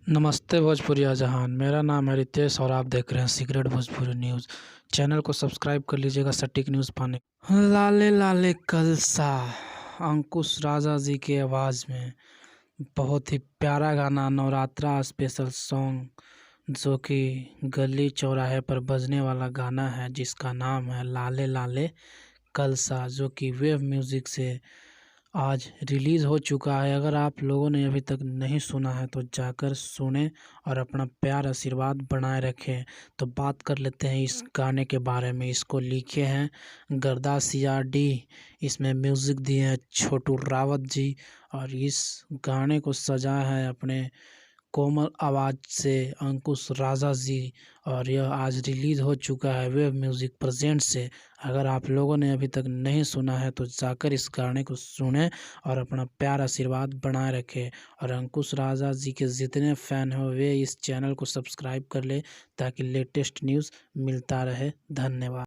नमस्ते भोजपुरिया जहान, मेरा नाम है रितेश और आप देख रहे हैं सीक्रेट भोजपुरी न्यूज़। चैनल को सब्सक्राइब कर लीजिएगा सटीक न्यूज़ पाने। लाले लाले कलसा, अंकुश राजा जी की आवाज़ में बहुत ही प्यारा गाना, नवरात्रा स्पेशल सॉन्ग जो कि गली चौराहे पर बजने वाला गाना है, जिसका नाम है लाले लाले कलसा, जो कि वेव म्यूज़िक से आज रिलीज़ हो चुका है। अगर आप लोगों ने अभी तक नहीं सुना है तो जाकर सुनें और अपना प्यार आशीर्वाद बनाए रखें। तो बात कर लेते हैं इस गाने के बारे में। इसको लिखे हैं गर्दा CRD, इसमें म्यूज़िक दिए हैं छोटू रावत जी और इस गाने को सजाया है अपने कोमल आवाज़ से अंकुश राजा जी और यह आज रिलीज़ हो चुका है वेव म्यूज़िक प्रेजेंट से। अगर आप लोगों ने अभी तक नहीं सुना है तो जाकर इस गाने को सुनें और अपना प्यार आशीर्वाद बनाए रखें। और अंकुश राजा जी के जितने फ़ैन हो वे इस चैनल को सब्सक्राइब कर ले ताकि लेटेस्ट न्यूज़ मिलता रहे। धन्यवाद।